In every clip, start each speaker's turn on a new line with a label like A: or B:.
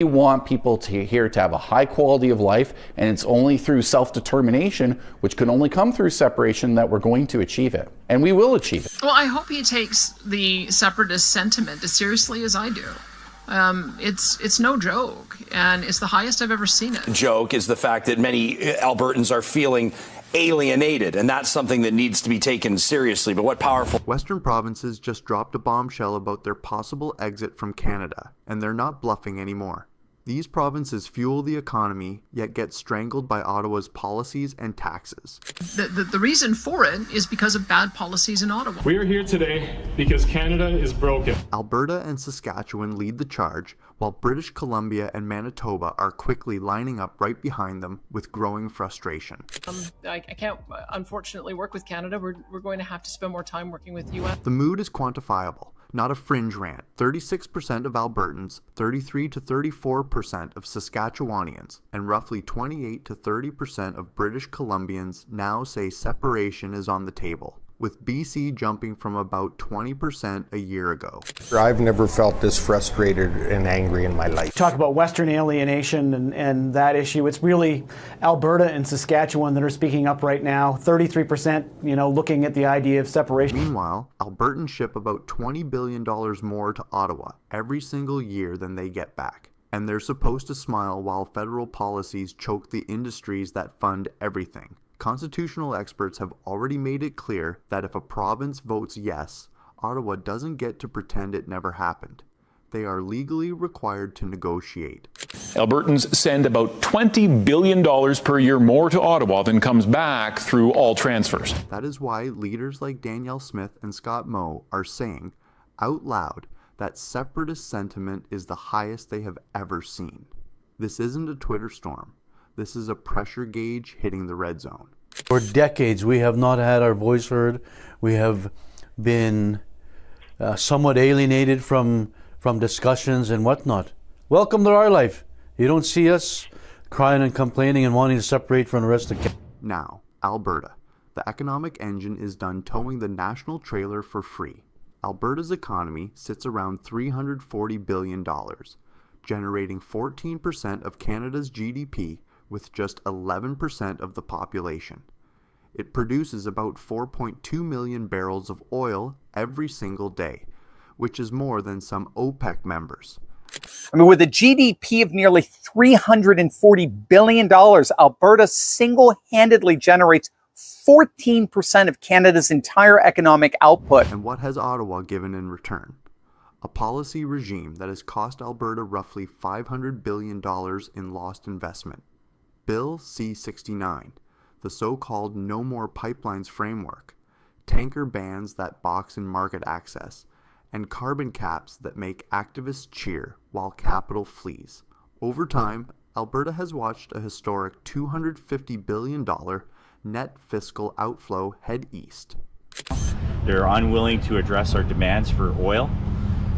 A: We want people here to have a high quality of life, and it's only through self-determination, which can only come through separation, that we're going to achieve it. And we will achieve it.
B: Well, I hope he takes the separatist sentiment as seriously as I do. It's no joke, and it's the highest I've ever seen it.
C: Joke is the fact that many Albertans are feeling alienated, and that's something that needs to be taken seriously. But what powerful...
D: Western provinces just dropped a bombshell about their possible exit from Canada, and they're not bluffing anymore. These provinces fuel the economy, yet get strangled by Ottawa's policies and taxes.
B: The reason for it is because of bad policies in Ottawa.
E: We are here today because Canada is broken.
D: Alberta and Saskatchewan lead the charge, while British Columbia and Manitoba are quickly lining up right behind them with growing frustration.
B: I can't, unfortunately, work with Canada. We're going to have to spend more time working with the US.
D: The mood is quantifiable, not a fringe rant. 36% of Albertans, 33 to 34% of Saskatchewanians, and roughly 28 to 30% of British Columbians now say separation is on the table, with BC jumping from about 20% a year ago.
F: I've never felt this frustrated and angry in my life.
G: Talk about Western alienation and that issue. It's really Alberta and Saskatchewan that are speaking up right now. 33%, looking at the idea of separation.
D: Meanwhile, Albertans ship about $20 billion more to Ottawa every single year than they get back. And they're supposed to smile while federal policies choke the industries that fund everything. Constitutional experts have already made it clear that if a province votes yes, Ottawa doesn't get to pretend it never happened. They are legally required to negotiate.
H: Albertans send about $20 billion per year more to Ottawa than comes back through all transfers.
D: That is why leaders like Danielle Smith and Scott Moe are saying out loud that separatist sentiment is the highest they have ever seen. This isn't a Twitter storm. This is a pressure gauge hitting the red zone.
I: For decades, we have not had our voice heard. We have been somewhat alienated from discussions and whatnot. Welcome to our life. You don't see us crying and complaining and wanting to separate from the rest of Canada.
D: Now, Alberta. The economic engine is done towing the national trailer for free. Alberta's economy sits around $340 billion, generating 14% of Canada's GDP with just 11% of the population. It produces about 4.2 million barrels of oil every single day, which is more than some OPEC members.
J: With a GDP of nearly $340 billion, Alberta single-handedly generates 14% of Canada's entire economic output.
D: And what has Ottawa given in return? A policy regime that has cost Alberta roughly $500 billion in lost investment. Bill C-69, the so-called No More Pipelines framework, tanker bans that box in market access, and carbon caps that make activists cheer while capital flees. Over time, Alberta has watched a historic $250 billion net fiscal outflow head east.
K: They're unwilling to address our demands for oil.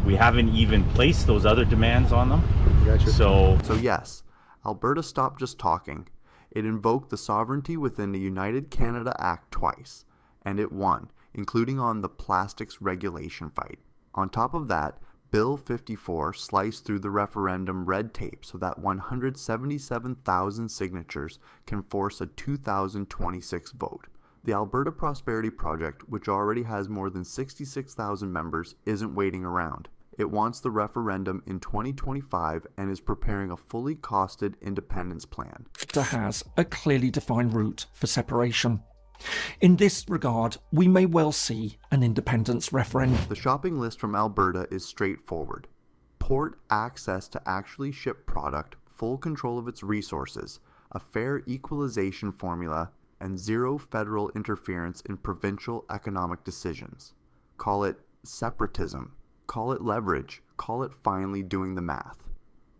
K: We haven't even placed those other demands on them.
D: Gotcha. So yes, Alberta stopped just talking. It invoked the Sovereignty Within the United Canada Act twice, and it won, including on the plastics regulation fight. On top of that, Bill 54 sliced through the referendum red tape so that 177,000 signatures can force a 2026 vote. The Alberta Prosperity Project, which already has more than 66,000 members, isn't waiting around. It wants the referendum in 2025 and is preparing a fully costed independence plan.
L: It has a clearly defined route for separation. In this regard, we may well see an independence referendum.
D: The shopping list from Alberta is straightforward. Port access to actually ship product, full control of its resources, a fair equalization formula, and zero federal interference in provincial economic decisions. Call it separatism. Call it leverage, call it finally doing the math.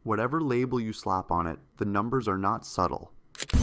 D: Whatever label you slap on it, the numbers are not subtle.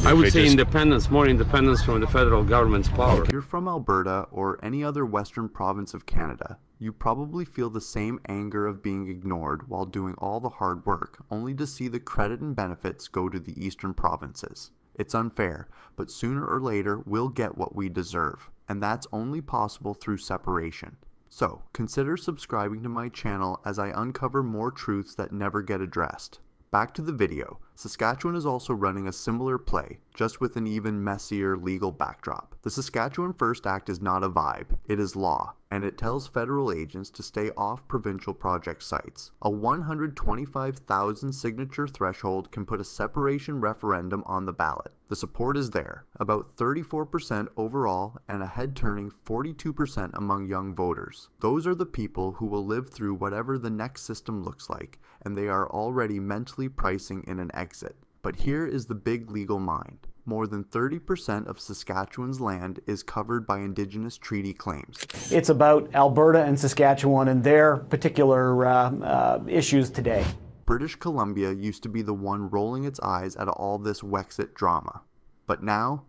M: I would say independence, more independence from the federal government's power.
D: If you're from Alberta or any other western province of Canada, you probably feel the same anger of being ignored while doing all the hard work, only to see the credit and benefits go to the eastern provinces. It's unfair, but sooner or later we'll get what we deserve, and that's only possible through separation. So, consider subscribing to my channel as I uncover more truths that never get addressed. Back to the video. Saskatchewan is also running a similar play, just with an even messier legal backdrop. The Saskatchewan First Act is not a vibe, it is law, and it tells federal agents to stay off provincial project sites. A 125,000 signature threshold can put a separation referendum on the ballot. The support is there, about 34% overall and a head-turning 42% among young voters. Those are the people who will live through whatever the next system looks like, and they are already mentally pricing in an exit. But here is the big legal mind. More than 30% of Saskatchewan's land is covered by Indigenous treaty claims.
G: It's about Alberta and Saskatchewan and their particular issues today.
D: British Columbia used to be the one rolling its eyes at all this Wexit drama. But now,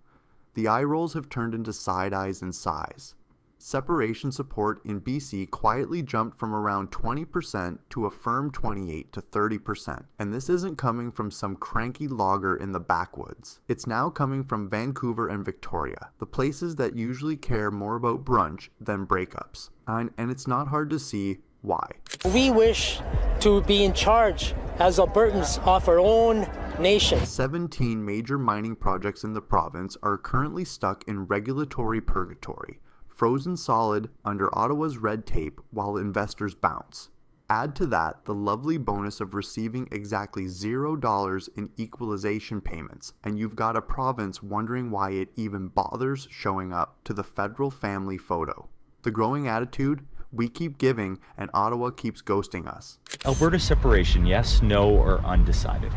D: the eye rolls have turned into side eyes and sighs. Separation support in BC quietly jumped from around 20% to a firm 28 to 30%. And this isn't coming from some cranky logger in the backwoods. It's now coming from Vancouver and Victoria, the places that usually care more about brunch than breakups. And it's not hard to see why.
N: We wish to be in charge as Albertans of our own nation.
D: 17 major mining projects in the province are currently stuck in regulatory purgatory, frozen solid under Ottawa's red tape while investors bounce. Add to that the lovely bonus of receiving exactly $0 in equalization payments, and you've got a province wondering why it even bothers showing up to the federal family photo. The growing attitude: we keep giving and Ottawa keeps ghosting us.
K: Alberta separation, yes, no, or undecided?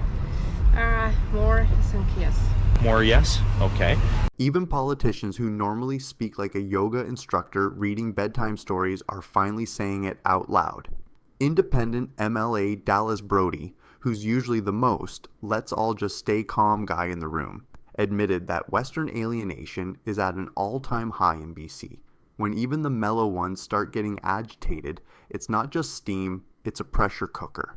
O: More, I think yes.
K: More yes? Okay.
D: Even politicians who normally speak like a yoga instructor reading bedtime stories are finally saying it out loud. Independent MLA Dallas Brody, who's usually the most let's all just stay calm guy in the room, admitted that Western alienation is at an all-time high in BC. When even the mellow ones start getting agitated, it's not just steam, it's a pressure cooker.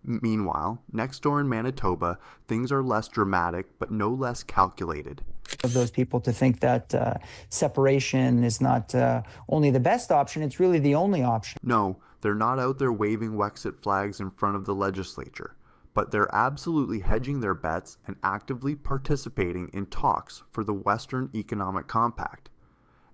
D: Meanwhile, next door in Manitoba, things are less dramatic but no less calculated.
P: Of those people to think that separation is not only the best option, it's really the only option.
D: No, they're not out there waving Wexit flags in front of the legislature, but they're absolutely hedging their bets and actively participating in talks for the Western Economic Compact.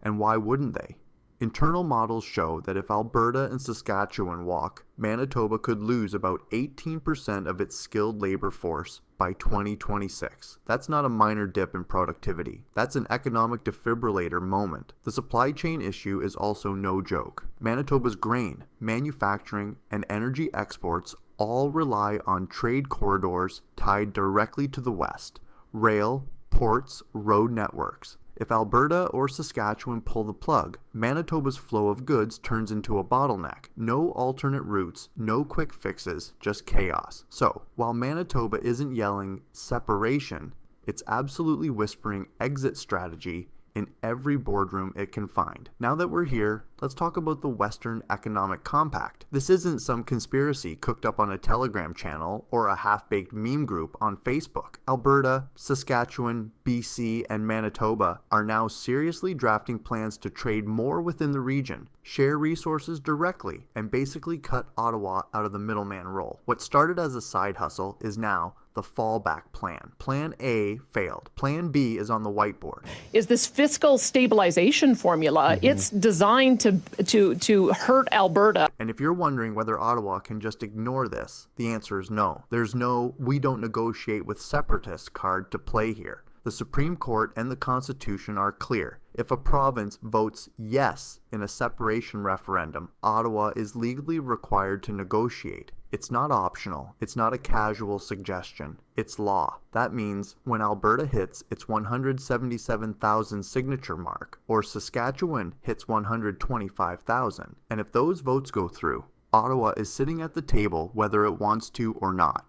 D: And why wouldn't they? Internal models show that if Alberta and Saskatchewan walk, Manitoba could lose about 18% of its skilled labor force by 2026. That's not a minor dip in productivity. That's an economic defibrillator moment. The supply chain issue is also no joke. Manitoba's grain, manufacturing, and energy exports all rely on trade corridors tied directly to the west: rail, ports, road networks. If Alberta or Saskatchewan pull the plug, Manitoba's flow of goods turns into a bottleneck. No alternate routes, no quick fixes, just chaos. So, while Manitoba isn't yelling separation, it's absolutely whispering exit strategy in every boardroom it can find. Now that we're here, let's talk about the Western Economic Compact. This isn't some conspiracy cooked up on a Telegram channel or a half-baked meme group on Facebook. Alberta, Saskatchewan, BC, and Manitoba are now seriously drafting plans to trade more within the region, share resources directly, and basically cut Ottawa out of the middleman role. What started as a side hustle is now the fallback plan. Plan A failed. Plan B is on the whiteboard.
Q: Is this fiscal stabilization formula? It's designed to hurt Alberta.
D: And if you're wondering whether Ottawa can just ignore this, the answer is no. There's no "we don't negotiate with separatists" card to play here. The Supreme Court and the Constitution are clear. If a province votes yes in a separation referendum, Ottawa is legally required to negotiate. It's not optional. It's not a casual suggestion. It's law. That means when Alberta hits its 177,000 signature mark, or Saskatchewan hits 125,000, and if those votes go through, Ottawa is sitting at the table whether it wants to or not.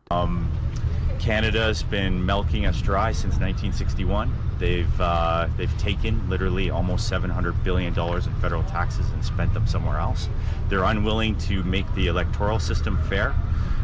K: Canada's been milking us dry since 1961. They've taken literally almost $700 billion in federal taxes and spent them somewhere else. They're unwilling to make the electoral system fair.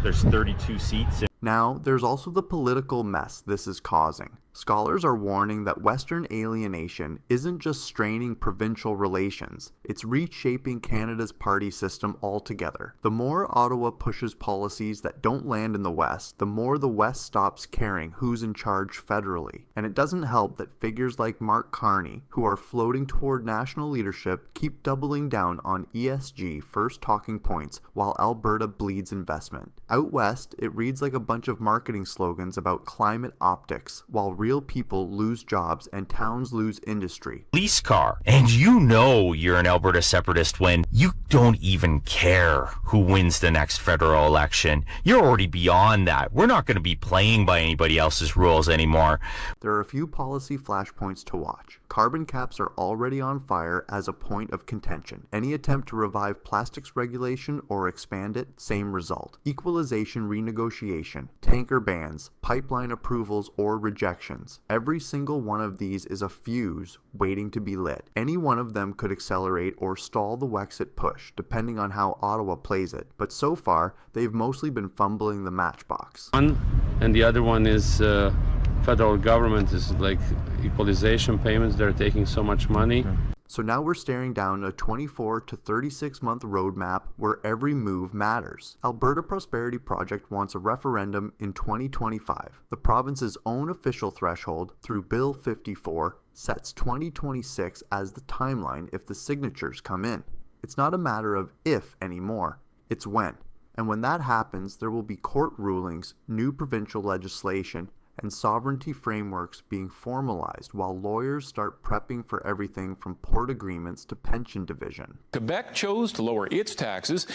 K: There's 32 seats.
D: Now, there's also the political mess this is causing. Scholars are warning that Western alienation isn't just straining provincial relations, it's reshaping Canada's party system altogether. The more Ottawa pushes policies that don't land in the West, the more the West stops caring who's in charge federally. And it doesn't help that figures like Mark Carney, who are floating toward national leadership, keep doubling down on ESG first talking points while Alberta bleeds investment. Out West, it reads like a bunch of marketing slogans about climate optics, while real people lose jobs and towns lose industry.
R: Police car. And you know you're an Alberta separatist when you don't even care who wins the next federal election. You're already beyond that. We're not going to be playing by anybody else's rules anymore.
D: There are a few policy flashpoints to watch. Carbon caps are already on fire as a point of contention. Any attempt to revive plastics regulation or expand it, same result. Equalization renegotiation, tanker bans, pipeline approvals or rejections. Every single one of these is a fuse waiting to be lit. Any one of them could accelerate or stall the Wexit push, depending on how Ottawa plays it. But so far, they've mostly been fumbling the matchbox.
M: One, and the other one is federal government is like equalization payments. They're taking so much money.
D: So now we're staring down a 24 to 36 month roadmap where every move matters. Alberta Prosperity Project wants a referendum in 2025. The province's own official threshold through Bill 54 sets 2026 as the timeline if the signatures come in. It's not a matter of if anymore, it's when. And when that happens, there will be court rulings, new provincial legislation, and sovereignty frameworks being formalized while lawyers start prepping for everything from port agreements to pension division.
H: Quebec chose to lower its taxes.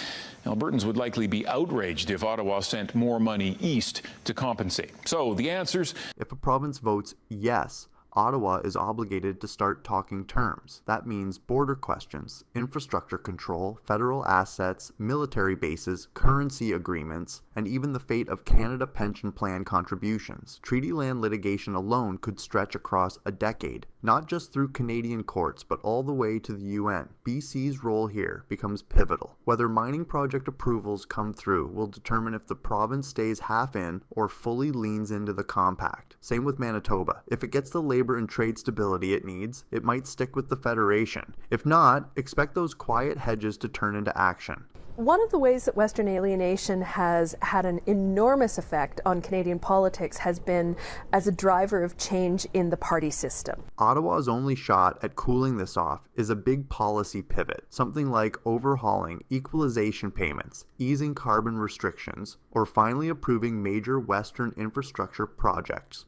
H: Albertans would likely be outraged if Ottawa sent more money east to compensate. So the answers:
D: if a province votes yes, Ottawa is obligated to start talking terms. That means border questions, infrastructure control, federal assets, military bases, currency agreements, and even the fate of Canada Pension Plan contributions. Treaty land litigation alone could stretch across a decade, not just through Canadian courts, but all the way to the UN. BC's role here becomes pivotal. Whether mining project approvals come through will determine if the province stays half in or fully leans into the compact. Same with Manitoba. If it gets the labor and trade stability it needs, it might stick with the Federation. If not, expect those quiet hedges to turn into action.
S: One of the ways that Western alienation has had an enormous effect on Canadian politics has been as a driver of change in the party system.
D: Ottawa's only shot at cooling this off is a big policy pivot, something like overhauling equalization payments, easing carbon restrictions, or finally approving major Western infrastructure projects.